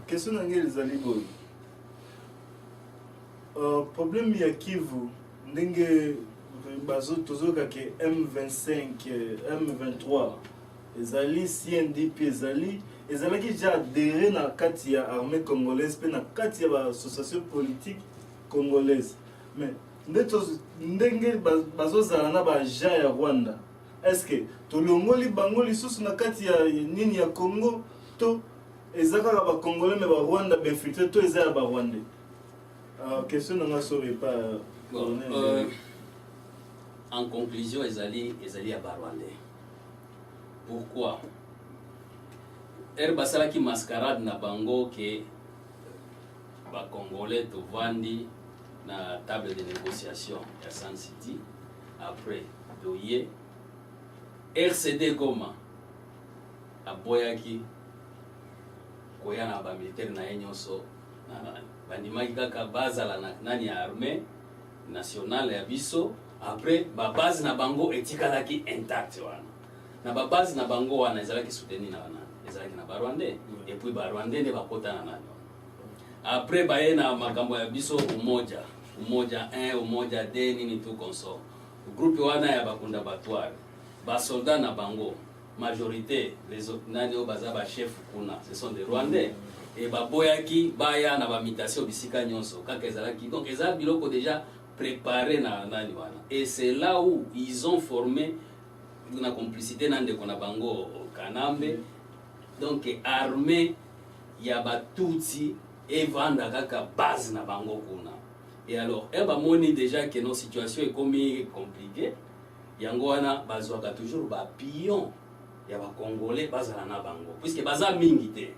question nange ezali boye. Problème ya Kivu ndenge tozoka ke M25 M23 ezali CNDP ezalaki déjà adhéré na kati ya armée congolaise pe na kati ya association politique congolaise, mais ndenge bazozala na baja ya Rwanda, est-ce que tolongoli bango lisusu na kati ya nini ya Congo to ezaka ba congolais mais ba Rwanda benfiltré to ezaya ba Rwandais? Question n'a pas en conclusion, ezali à Barwandais. Pourquoi? Basala qui mascarade na bango que ba Congolais to vandi na table de négociation à Sun City. Après doye RCD Goma aboyaki koya na ba militaire na yenyoso na bandimaki kaka bazala na nani ya armée nationale ya biso. Après ba base na bango etikalaki intact wana na ba base na bango wana ezalaki soutenu na wana ezalaki na Barwandais et puis Barwandais ne bakota na nani. Après baye na makambo ya biso umoja 1 umoja 2 nini tout consort groupe wana ya bakunda batware ba soldats na bango majorité les autres nani baza ba chef kuna ce sont des Rwandais et ba boyaki baya na ba mutation bisika nyonso kaka ezalaki donc ezala biloko déjà préparé na nani wana et c'est là où ils ont formé une complicité nande kona bango Kanambe donc armée ya batutsi et vanda kaka base na bango kuna. Et alors eba moni déjà que nos situations est comme compliquée yango wana bazwaka toujours ba pion ya ba congolais bazala na bango puisque baza mingi te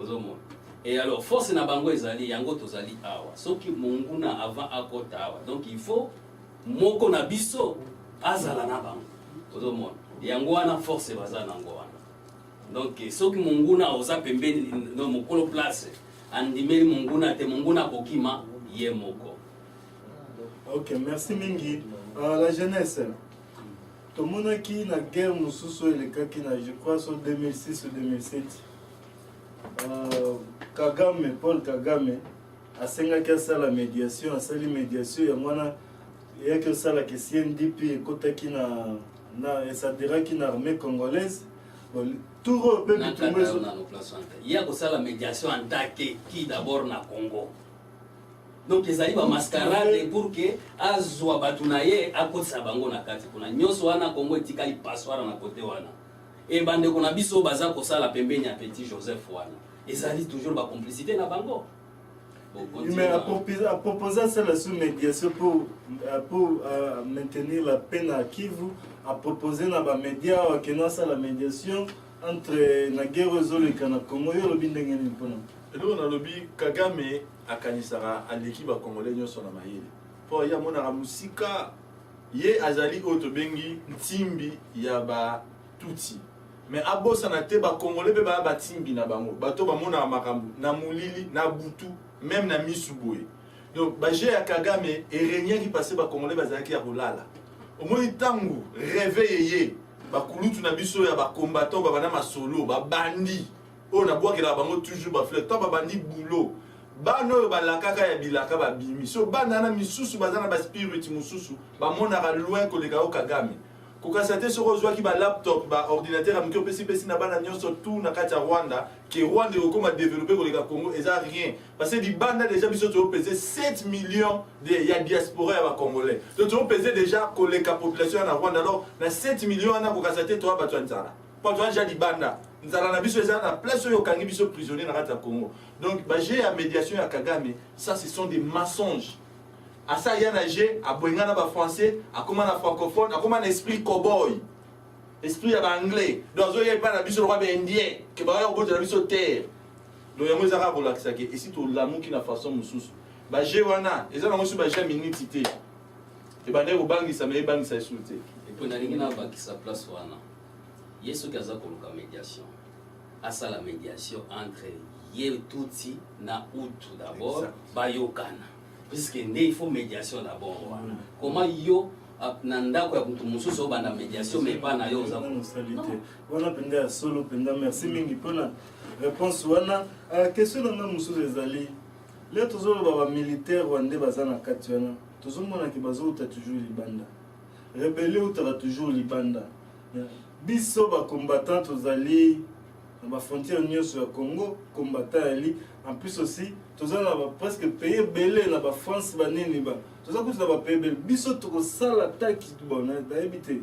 ozomona. Et alors force na bango ezali yango tozali awa soki monguna avant akota awa donc il faut moko na biso azala na bango ozomona yango wana force baza nango wana donc soki monguna oza pembeni no mokolo place andimeli monguna te monguna kokima ye moko. Ok, merci mingi. La jeunesse tout le monde qui na guerre mususu elekaki na je crois sur 2006 ou 2007 Kagame, Paul Kagame asengaki asala médiation, asali médiation ya mwana yaki osala ke CNDP ekotaki na esaderaki na armée congolaise tout pe bitumbezo na no place ante ya kosala médiation en tant que qui d'abord na Congo donc ezali ba mascarade pour que azwa batuna ye akotsa bango na kati kuna nyonso wana Congo etikali passoire na côté wana et bande kona biso baza kosala pembeni ya Petit Joseph wana ezali toujours ba complicité na bango. Mais à proposer ça la sous-médiation pour maintenir la peine à Kivu, à proposer na ba média que non ça la médiation entre na guerre et na Congo yo lobi ndenge ni pona. Elo na lobi Kagame akanisara aleki ba Congolais nyonso na mayele. Po ya mona musika ye azali oto bengi ntimbi ya ba Tutsi. Mais abosa na te ba Congolais be ba timbi na bango. Bato ba mona makambu na mulili na butu même na misuboye. Donc ba je ya Kagame et régner qui passait ba Congolais bazaki ya kolala. Au moins tangu réveiller ba kulutu na biso ya ba combattant ba bana masolo ba bandi. On a boire que la bango toujours ba fleur. Toi ba bandi boulot. Bano ba la kaka ya bilaka ba bimi. So banana misusu bazana ba spirit mususu ba mona ra loin ko le kao Kagame. Kokasate soko zwa ki ba laptop ba ordinateur amiko pesi na bana nyonso tout na kati ya Rwanda que Rwanda okoma développer ko le Congo eza rien parce que di banda déjà biso to peser 7 millions de ya diaspora ya ba congolais. Donc to peser déjà ko le population na Rwanda alors na 7 millions na kokasate to ba twanzara. Pas to anja di banda. Nzala na biso eza na place yo kangi biso prisonnier na kati ya Congo. Donc ba j'ai la médiation ya Kagame, ça ce sont des mensonges. À ça, il y a un G, à Boingana, à français, à comment à francophone, à comment un esprit cowboy, esprit à anglais. Donc, il n'y a pas un biseau roi indien, qui va avoir un biseau terre. Donc, il y a un arabe là qui s'est et si tout l'amour qui n'a façon moussous. Bah, j'ai wana, et ça, on a jamais minutité. Et bah, d'ailleurs, au banc, ça m'a banc, ça insulté. Et puis, on a rien qui sa place wana. Il y a ce qu'il y a comme médiation. À ça, la médiation entre Yé Tutsi, na Hutu d'abord, Bayokana. Puisque il faut médiation d'abord. Comment yo na ndako ya mutu mosusu obanda médiation mais pas na yo oza wana penda ya solo penda merci mingi mpona réponse wana question na nga mosusu ezali leo tozoloba bamilitaire wande baza na kati wana tozomonaki bazouta toujours libanda rebelle outaka toujours libanda biso bacombattant tozali na bafrontière nyonso ya Congo combattant ali en plus aussi toza na presque pays ebele na bafrance banini ba toza kuti na bapays ebele biso tokosala attaque bona nayebi te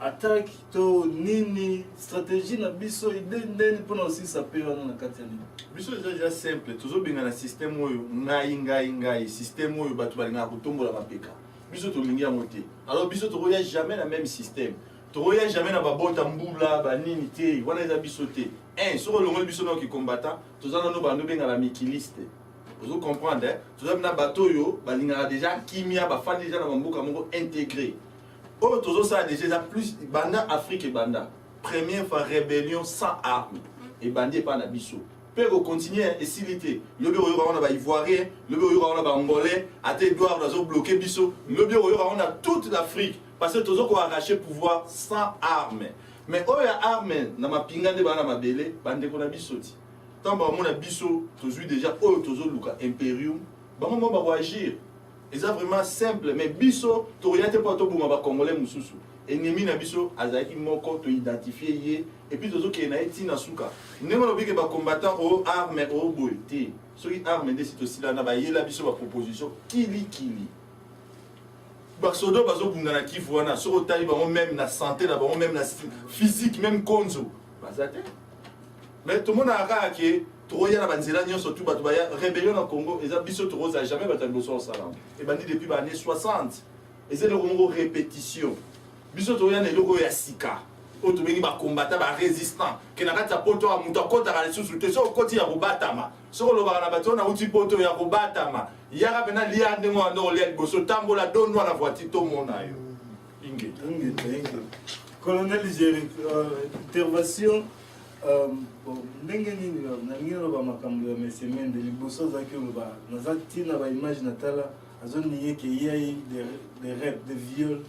attaque to nini stratégie na biso ide ndeni mpona osisa pe wana na kati ya nini biso déjà simple tozobenga na système oyo ngai système oyo bato balingaka kotombola mapeka biso tolingi yango te alors biso tokoya jamais na même système tokoya jamais na babota mbula banini te wana eza biso te soko olongoli biso na combattant toza nano bando benga ba mikiliste ozo comprendre toza na bato oyo balingaka déjà kimia bafandi déjà na bamboka moko intégré oyo tozosala déjà eza plus banda Afrique banda première fois rébellion sans armes ebandi epa na biso mpe kocontinue esili te lobi oyoka wana baivoirien lobi oyoka wana baangolais ate edouard azobloke biso lobi oyoka wana toute l'Afrique parce que tozokoarrache pouvoir sans armes mais oyo ya arme na mapinga nde bana mabele bandeko na biso ti ntango bamona biso tozwi déjà oyo tozoluka imperium bango mo bakoagir eza vraiment simple mais biso tokoya te mpo toboma bacongolais mosusu ennemi na biso azalaki moko toidentifie ye epuis tozokende na ye ntina suka ndenge olobiki bacombattant oyo arme oyo boye te soki arme nde si tosilana bayela biso baproposition kilikili basodo bazobunda na Kivu wana soki otali bango même na santé na bango même na physique même konzo baza te mais tomonaka kaka ke tokoya na banzela nyonso tu bato baya rébellion na Congo eza biso tokozala jamais bato ya liboso osala ebandi depuis baannée 60 eza eloko moko répétition biso tokoya na eloko oyo ya sika oyo tobengi bacombattant barésistant ke na kati ya poto ya moto akotaka lisusu te soki okoti ya kobatama soki olobaka na bato oyo nauti poto ya kobatama yaka mpena lia ndenge wana olia liboso tambola dondwa na voiture tomona yo inge colonel Géry intervention ndenge nini nalingi naloba makambo ya monsieur Mende liboso azalaki oloba naza ntina baimage natala azoniye ke yai des rêves de viol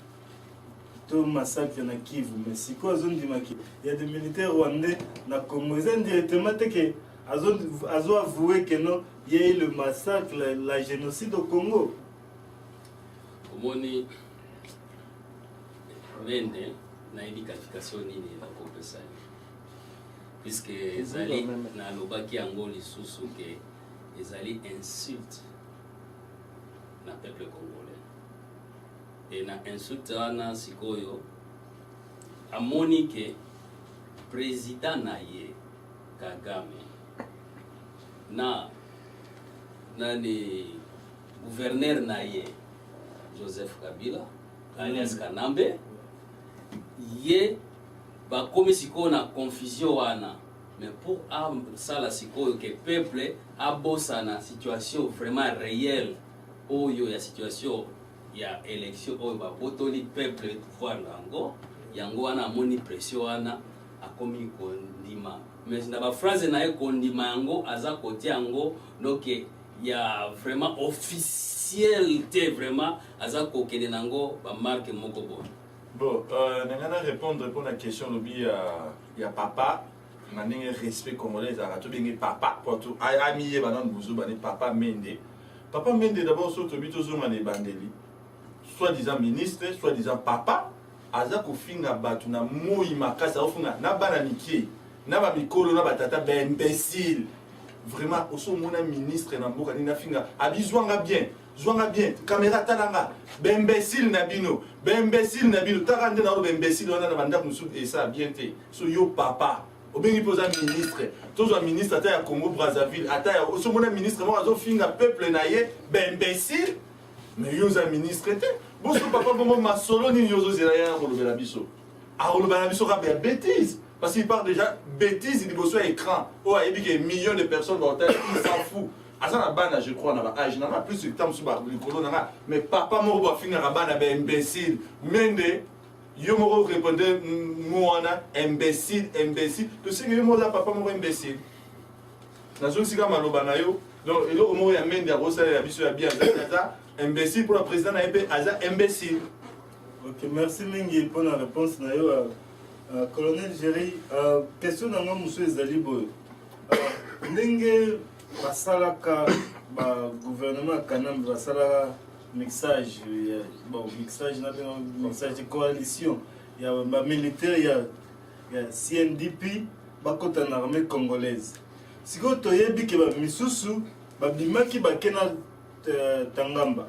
to massacre na Kivu mais siko azondimaki il y a des militaires rwandais na Congo eza indirectement te ke azo avoué que non il y a eu le massacre la génocide au Congo omoni Mende na identification nini na kopesa puisque ezali na lobaki yango lisusu ke ezali insulte na peuple congolais et na insulte wana sikoyo amoni ke président na ye Kagame na nani gouverneur na ye Joseph Kabila alias Kanambe ye bakomi sikoyo na confusion wana mais pour asala sikoyo ke peuple abosa na situation vraiment réelle oyo ya situation ya élection oyo babotoli peuple pouvoir yango wana amoni pression wana akomi kondima mais na baphrase na ye kondima yango aza kotia yango donc ya vraiment officiel te vraiment aza kokende nango bamarke moko boye bon nanga na répondre pour la question lobi ya papa na ndenge respect congolais ezalaka tobenge papa poto amiye banani buzu bane papa Mende d'abord so tobi tozonga na ebandeli soi-disant ministre soi-disant papa aza kofinga bato na moi makasi akofinga na bana mikie na bamikolo na batata baimbécile vraiment osomona ministre na mboka nini nafinga abizwanga bien caméra talanga baimbécile na bino taka nde na baimbécile wana na bandako mosusu esa bien te so yo papa obengi mpo oza ministre tozwa ministre ata ya Congo Brazzaville ata ya osomona ministre moko azofinga peuple na ye baimbécile mais yo oza ministre te boso papa bongo masolo nini yo ozozela ye akolobela biso akolobela biso kaka ya bêtise parce qu'il parle déjà bêtise liboso ya écran oyo ayebi ke millions de personnes baotala il s'en fout aza na bana je crois na baage nanga plus temps mosusu balikolo nanga mais papa moko bafingaka bana baimbécile Mende yo moko répondre mo wana imbécile tosengi yo moko oza papa moko imbécile nazongisika maloba na yo donc eloko moko ya Mende akosalela biso ya bien aza imbécile pour la président na ye mpe aza imbécile Ok, merci mingi pour la réponse. Colonel Géry, question dans mon monsieur Zalibo. Ndenge basalaka ba gouvernement kanam basalaka mixage bon mixage na mixage de coalition ya ba militaire ya CNDP bakota na armée congolaise. Siko toyebi ke ba misusu babimaki bakena Tangamba.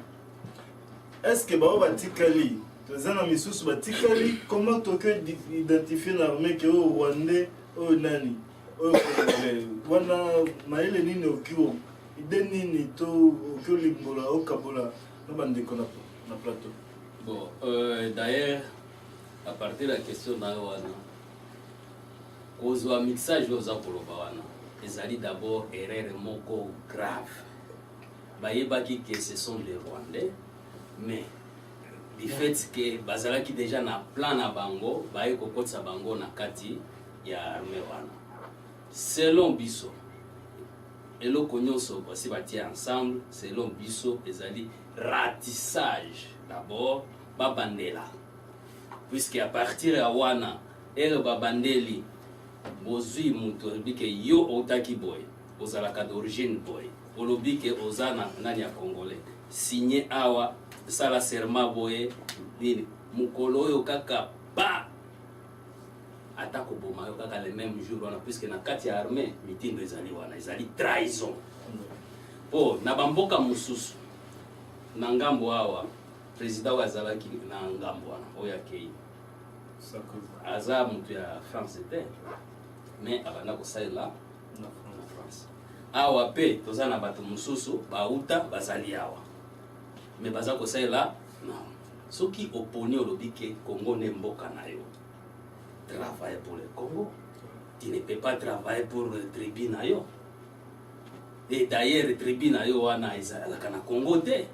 Est-ce que ba batikali tozana misusu batikali comment to que identifier l'armée que au Rwandais au nani wana maele nini okio ide nini to okio limbola okabola na bandeko na plateau. Bon, d'ailleurs, à partir de la question na wana kozwa mixage oza koloba wana ezali d'abord erreur moko grave. Bayebaki que ce sont des Rwandais, mais du fait que bazalaki déjà na plan na bango baye kokotsa bango na kati ya armée wana. Selon biso eloko nyonso basi batie ensemble, selon biso ezali ratissage d'abord babandela, puisque à partir ya wana ere babandeli bozwi mutu bike yo otaki boy ozalaka d'origine boy olobi ke ozana nani ya congolais signé awa sala serment boye nini mukolo oyo kaka ba atako boma yo kaka le même jour wana, puisque na kati ya armée mitindo ezali wana ezali trahison po na bamboka mususu na ngambo awa président wa azalaki na ngambo wana oyo akei aza mutu ya France était mais abanda kosalela na France awa pe toza na bato mususu bauta bazali awa mais baza kosalela non soki oponi olobi ke Congo ne mboka na yo travaille pour le Congo, tu ne peux pas travailler pour le tribu na yo. Et d'ailleurs le tribu na yo wana ezalaka na Congo te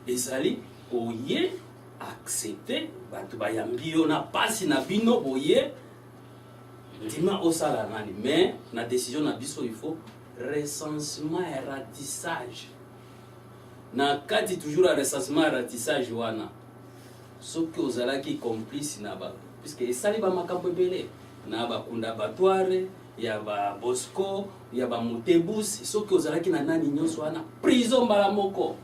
ezali oye accepter bato bayambi yo na pasi na bino boye ndima osala nani, mais na décision na biso il faut recensement et ratissage na kati toujours à recensement et ratissage wana soki ozalaki complice na ba puisque esali ba makambo ebele na bakunda batware ya ba Bosco ya ba Mutebus soki ozalaki na nani nyonso wana prison mbala moko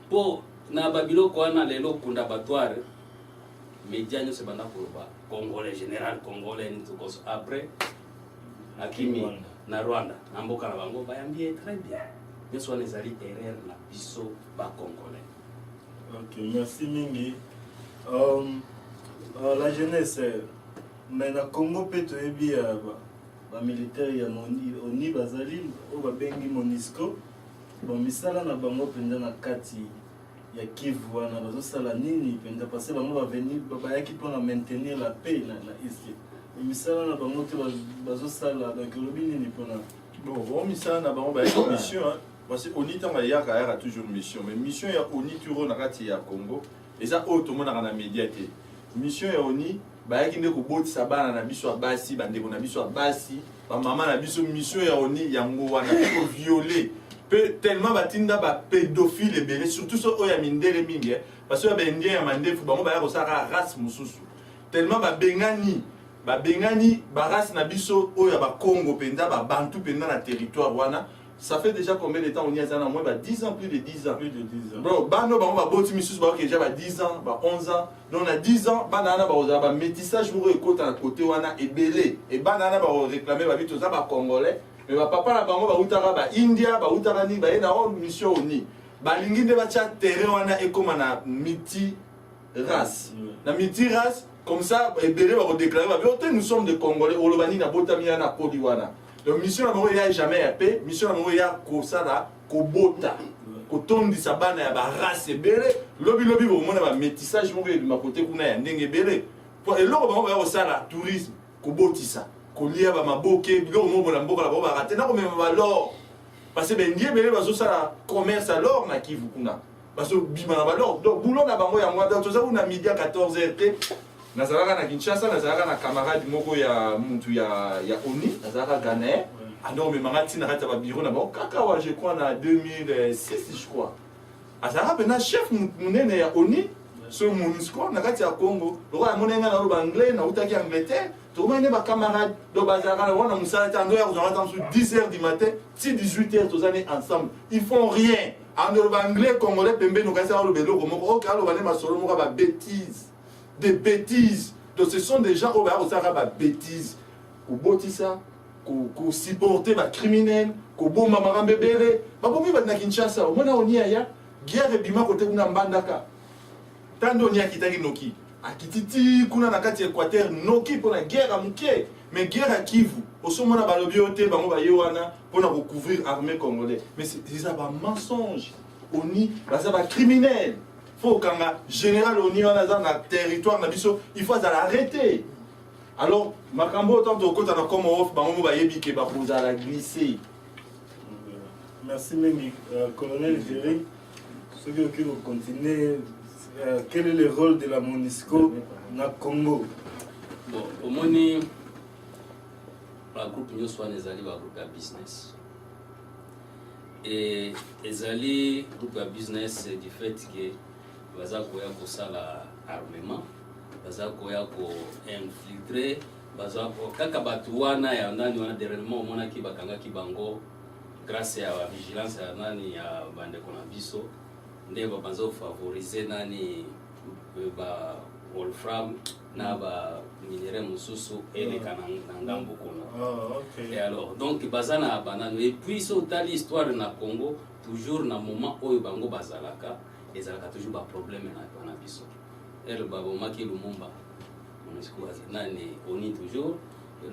po na babiloko wana lelo kunda batware media nyonso banda koloba congolais général congolais nitukoso après akimi na Rwanda na mboka na bango bayambi très bien nyonso wana ezali erreur na biso ba congolais. Ok, merci mingi. La jeunesse, mais na Congo peut toyebi ba militaire ya oni bazali o babengi MONUSCO bon misala na bango penda na kati ya Kivu wana bazosala nini penda parce que bango bavenir bayaki pour maintenir la paix na ici misala na bango te bazosala donc lobi nini pona bon misala na bango bayaki mission parce que oni tanga yaka toujours mission, mais mission ya oni turo na kati ya Congo eza auto mona na média te mission ya oni bayaki nde kobotisa bana na biso ya basi bandeko na biso ya basi ba mama na biso mission ya oni yango wana ko violer pe tellement batinda ba pédophile ebele surtout so oya mindele mingi parce que ba indien ya mandefu bango baya kosaka race mususu tellement ba bengani ba race na biso oya ba Congo penda ba bantu penda na territoire wana. Ça fait déjà combien de temps on y a moins 10 ans, plus de 10 ans. Plus de 10 ans. Bro, bah non, bah on va bâtir missus, bah ok, déjà 10 ans, bah 11 ans. Donc on a 10 ans, bah nana bah on a métissage pour le côté à côté on a ébélé. Et bah nana bah on réclamer bah vite aux bah congolais. Mais bah papa là bah on va outara bah India, bah outara ni bah y a une mission oni. Bah l'ingi de bah tcha terrain on a et comme on a multi race. La multi race comme ça ébélé bah on déclarer bah nous sommes des Congolais. Olobani na botamia na Kodiwana. Donc mission na bango ya jamais ya paix, mission na bango ya kosala kobota kotondisa bana ya ba race ebele lobi bo mona ba métissage moko ebima côté kuna ya ndenge ebele po eloko bango ya kosala tourisme kobotisa kolia ba maboke biloko moko na mboka la bango ba raté na ko mema ba lor parce que ben ndie ebele bazosala commerce alors na Kivu kuna parce que bima na ba lor donc boulot na bango ya moi donc toza kuna midi à 14h te nazalaka na Kinshasa nazalaka na camarade moko ya muntu ya oni nazalaka Ghanéen alors mais mangati na kata ba bureau na ba kaka je crois na 2006 je crois azalaka pena chef munene ya oni so MONUSCO na kati ya Congo lokola monenga na loba anglais na utaki Angleterre tomane ba camarades do bazaka na wana musala tando ya kozanga tansu 10h du matin si 18h tozane ensemble ils font rien en loba anglais congolais pembe no kasa lo belo moko ok alo bane masolo moko ba bêtises des bêtises donc ce sont des gens au ba osaka ba bêtises ko botisa ko supporter ba criminel ko bomba makambe bele ba bomi ba na Kinshasa omona onia ya guerre bima kote kuna mbandaka tando onia kitaki noki akititi kuna na kati Équateur noki pona guerre amuke mais guerre à Kivu osomona balobi ote bango ba yewana pona ko couvrir armée congolais mais c'est ça ba mensonge oni baza ba criminel faut kanga général oni wana za na territoire na biso il faut l'arrêter. Alors, Makambo, autant de côté, on a comme off, on va y que vous allez glisser. Merci, Mengi. Colonel Jerry, ceux qui vont continuer, quel est le rôle de la MONUSCO dans le Congo? Bon, au Moni, la groupe New Swan est allée à groupe de business. Et les alliés groupe de business du fait que vous avez pour ça l'armement. Baza koya ko infiltrer baza ko kaka batu wana ya ndani wana derellement mona ki bakanga ki bango grâce à la vigilance ya nani ya bande kona biso nde ba banzo favoriser nani ba wolfram na ba minéraux mususu ele kana ngambo kuna. Okay. Et alors donc baza na banano et puis so tali histoire na Congo toujours na moment oyo bango bazalaka ezalaka toujours ba problème na biso. Elle Babomaki Lumumba, MONUSCO nani oni toujours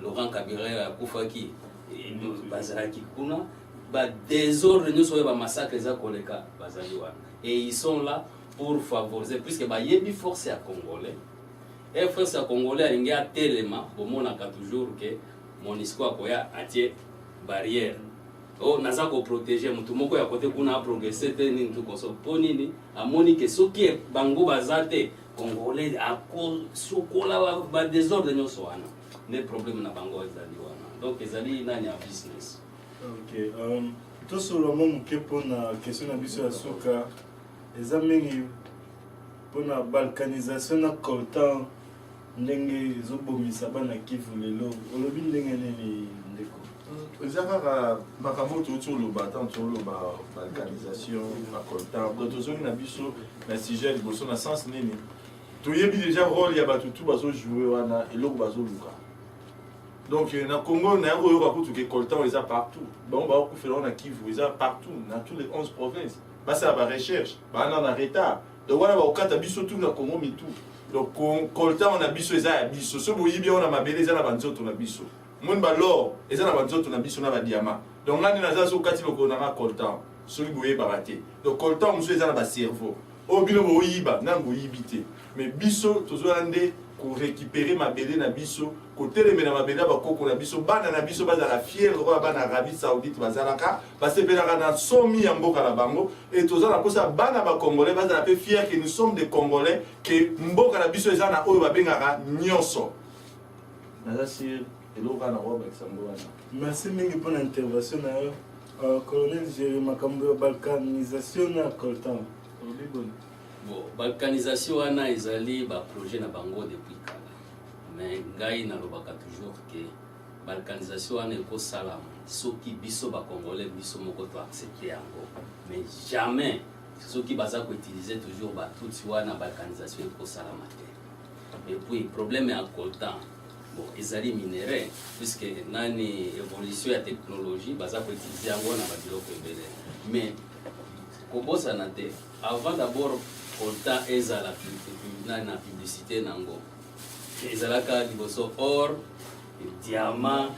Laurent Kabila Koufaki Bazalaki kuna ba désordre nous soyez ba massacre za koleka bazaliwa et ils sont là pour favoriser puisque ba yebi force à congolais et force à congolais ingia telema bomona ka toujours que MONUSCO akoya atie barrière oh naza ko protéger mutu moko ya côté kuna progresser te nini tout konso ponini amoni que soki bango bazate Congolais à cause sokola ba désordre nyoso wana ne problème na bango ezali wana donc ezali nani a business. OK, to solo mo ke pona question na biso ya soka ezamengi pona balkanisation na coltan ndenge zobomisa bana Kivu lelo olobi ndenge nini ndeko ezaka makambo tuti oloba tanto oloba balkanisation na coltan donc tozongi na biso na sujet liboso na sens nini toyebi déjà rôle ya bato tout bazo jouer wana eloko bazo luka donc na Congo na yango yoka kutu ke coltan eza partout bon ba okufela na Kivu eza partout dans tous les 11 provinces basa ba recherche ba na retard donc wana ba okata biso tout na Congo mitu donc coltan na biso eza ya biso so boyibi ona mabele eza na banzoto na biso mon ba l'or eza na banzoto na biso na ba diamant donc ngani na za so kati loko na coltan so boye ba raté donc coltan muso eza na ba cerveau o bino boyiba nango yibité mais biso tozolande ko récupérer mabele na biso ko telemena mabele ba koko na biso bana na biso bazala fier ko bana Arabie Saoudite bazalaka basepelaka na somi ya mboka na bango et tozala posa bana ba congolais bazala pe fier que nous sommes des congolais que mboka na biso eza na oyo babengaka nyonso naza sir eloka na roba exambo wana. Merci mingi pour l'intervention na colonel Jerry Makambo balkanisation na coltan Bon, balkanisation wana ezali ba projet na bango depuis kala. Mais ngai na lobaka toujours que balkanisation wana eko salama. Soki biso ba congolais biso moko to accepter yango. Mais jamais soki baza ko utiliser toujours ba tutsi wana balkanisation eko salama te. Et puis problème ya coltan. Bon, ezali minéraux puisque nani évolution ya technologie baza ko utiliser yango na ba biloko ebele. Mais kobosa na te avant d'abord coltan ezala na publicité nango ezalaka liboso or diamant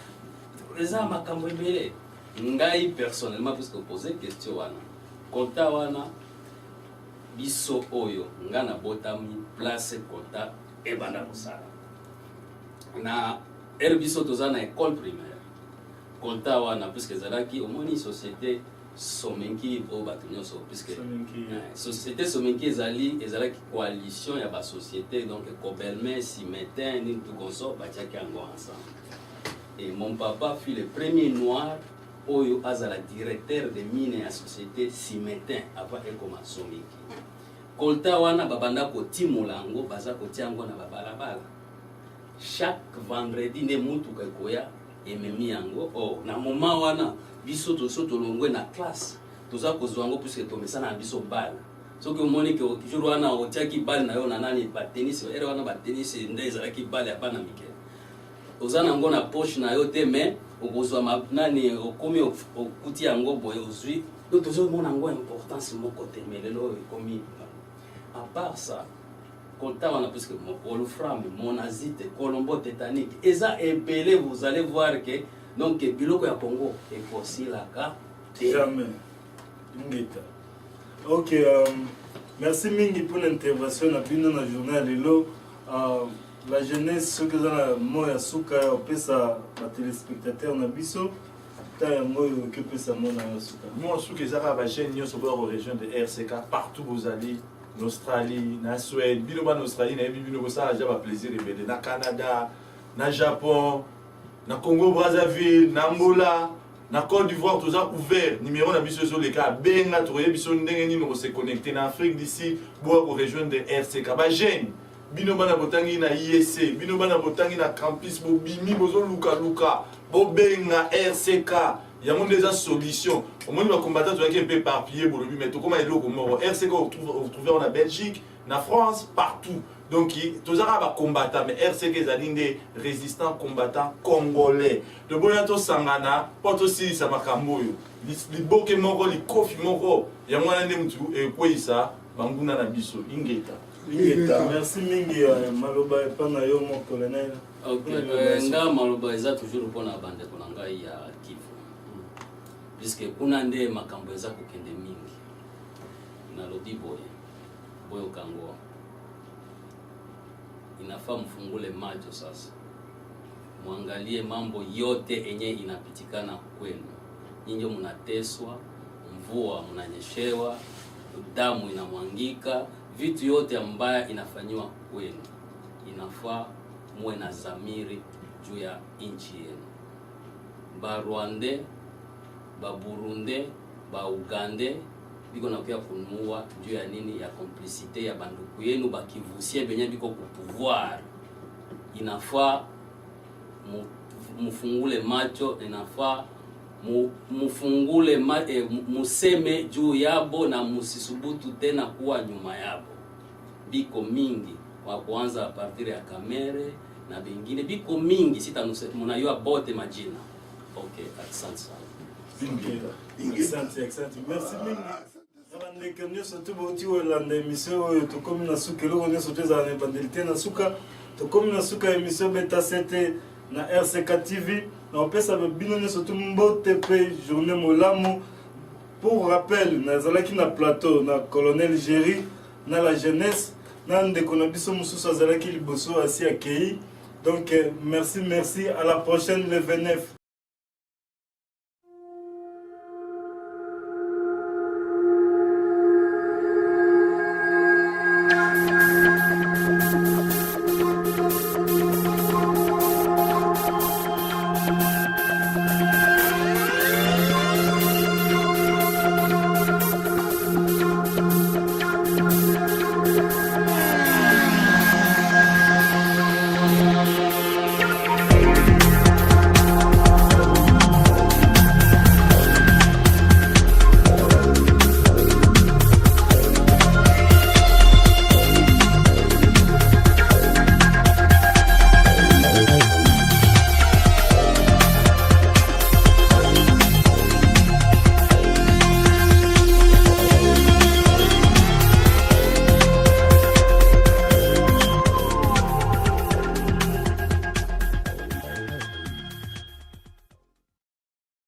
eza makambo ebele ngai personnellement puisque poser question wana coltan wana biso oyo nga na botami place coltan ebanda kosala na biso toza na école primaire coltan wana puisque ezalaki omoni société Somenki au bâtiment puisque société Somenki ezalaki coalition ya ba société donc Cobelmer Simetin ni tout consort batiaki yango ensemble et mon papa fut le premier noir oyo azala directeur de mine ya société Simetin avant ekoma Somenki kolta wana babanda kotimola yango baza kotia yango na babalabala chaque vendredi nde mutuka ekoya ememi yango na moment wana biso toso tolongwe na classe toza kozwa yango puisque tomesana na biso bale soki omoni ke jour wana otiaki bale na yo na nani batennis ere wana batennis nde ezalaki bale apana mike oza nango na poche na yo te mais okozwa nani okomi okuti yango boye ozwi donc tozomona yango importance moko te mais lelo ekomi à part ça kolta wana puisque oluframe monazite colombo tétanique eza epelé vous allez voir que donc biloko ya Congo ekosilaka jamais ngeta. Ok, merci mingi pour l'intervention na bino na journal lelo. La jeunesse ce que za moya suka ya pesa ba téléspectateurs na biso ta yango que pesa mona suka. Moi suka ezaka ba jeune nyonso ba région de RCK partout vous allez en Australie, na Suède, bino ba en Australie na bino ça ja ba plaisir ebele na Canada, na Japon, na Congo Brazzaville, na Angola, na Côte d'Ivoire tout ça ouvert numéro na biso sur les cas benga to biso ndenge nini ko se connecter na Afrique d'ici boa ko région de RCK ba jeune bino bana botangi na IEC bino bana botangi na campus bo bimi bozo luka bo benga RCK yango déjà solution au moins ba combattant to un peu éparpillé bo lobi mais to comme eloko moko RCK on trouve en Belgique na France partout donc tozara ba combattant mais RCK ezali nde résistant combattant congolais de boyato sangana poto si sa makambo yo liboke moko likofi moko yango na nde mutu ekoisa banguna na biso ingeta. Merci mingi maloba epana yo mon colonel. Okay, nga maloba eza toujours pona bande kona ngai ya Kivu. Puisque kuna nde makambo eza kokende mingi. Na lodi boyo kango. Inafaa mfungule macho sasa. Muangalie mambo yote enye inapitikana kwenu. Nyinyi mnateswa, mvua mnanyeshewa, damu inamwangika, vitu yote ambayo inafanywa kwenu. Inafaa muwe na zamiri juu ya nchi yenu. Ba Rwande, ba Burundi, ba Ugande biko nakuya kunua juu ya nini ya complicité ya banduku yenu bakivusie benye biko ku pouvoir. Inafaa mufungule macho, inafaa mufungule museme juu yabo na musisubutu tena kuwa nyuma yabo. Biko mingi kwa kuanza a partir ya Kamere na bingine biko mingi sita munayua bote majina. Okay, asante sana. Excellent. Merci mingi. Ndeke nyoso tuboti Holanda emission to comme na suka lo nyoso teza na bandelite na suka to comme na suka émission beta 7 na RCK TV na opesa bino nyoso tumbote pe journée molamu. Pour rappel na zalaki na plateau na colonel Géry na la jeunesse na ndeko na biso mususu azalaki liboso asi akei. Donc merci à la prochaine le 29.